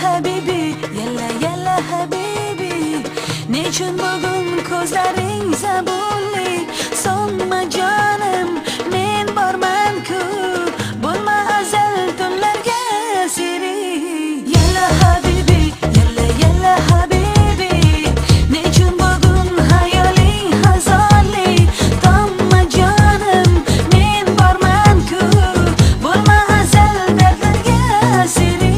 habibi, yalla habibi. Nechun bugun ko'zlaring zabunli? Sonma jonim, men borman-ku. Bo'lma azal tunlarga asiri. Yalla habibi, yalla habibi. Nechun bugun hayoling hazonli? Tomma jonim, men borman-ku. Bo'lma azal dardlarga asiri.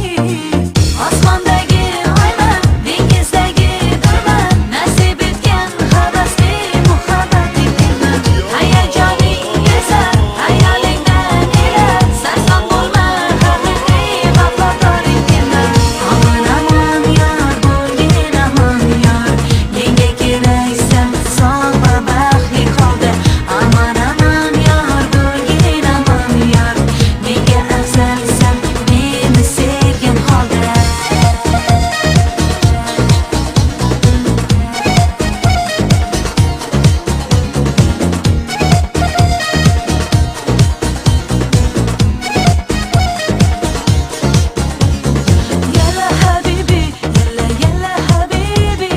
Osmondagi oyman, dengizdagi durman. Nasib etgan havasli muhabbating menman. Hayajoning esa hayolingdan elar. Sarson bo'lma haqiqiy vafodoring menman. Aman aman yor, bo'lgin aman yor. Menga keraksam sog' va baxtli holda. Aman aman yor, bo'lgin aman yor. Menga afzalsan, meni sevgan holda. Yalla habibi, yalla habibi.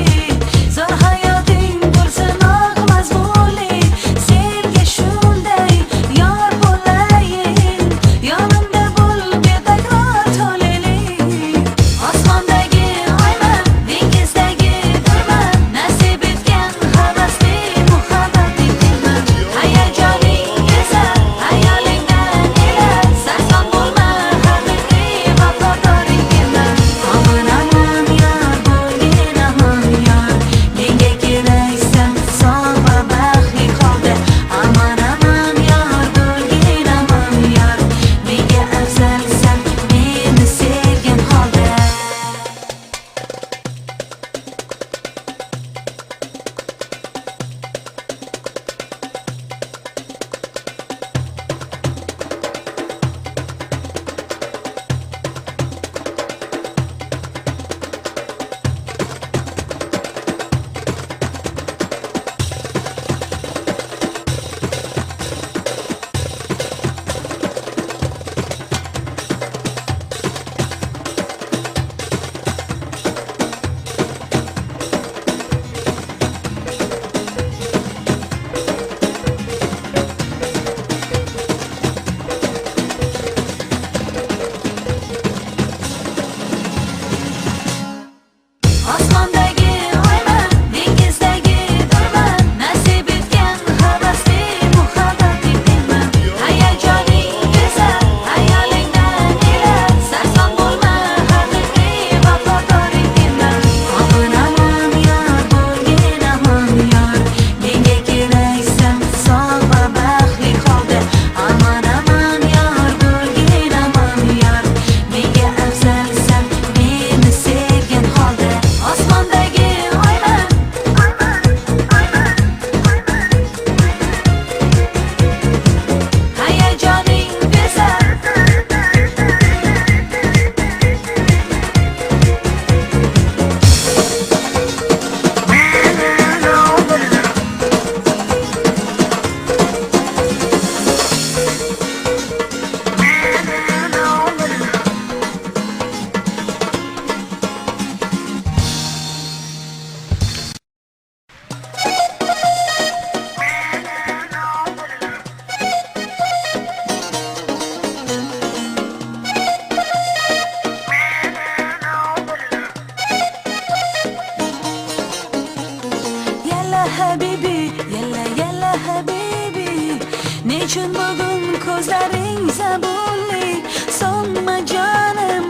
Zo'r hayoting bo'lsin oq mazmunli. Senga shunday yor bo'layin. Yonimda bo'l betakror toleli. Osmondagi oyman, dengizdagi durman. Nasib etgan havasli muhabbating menman. Hayajoning esa hayolingdan elar. Sarson bo'lma haqiqiy vafodoring menman. Aman aman yor, bo'lgin aman yor. Menga keraksam sog' va baxtli holda. Aman aman yor, bo'lgin aman yor. Menga afzalsan, meni sevgan holda. Osmondagi oyman, dengizdagi durman. Nasib etgan havasli muhabbating menman. Hayajoning esa hayolingdan elar. Sarson bo'lma haqiqiy vafodoring menman. Aman aman yor, bo'lgin aman yor. Menga keraksam sog' va baxtli holda. Aman aman yor, bo'lgin aman yor. Menga afzalsan, meni sevgan holda. Osmondagi oyman, hayajoning esa yalla habibi, yalla habibi. Nechun bugun ko'zlaring zabunli? Sonma jonim,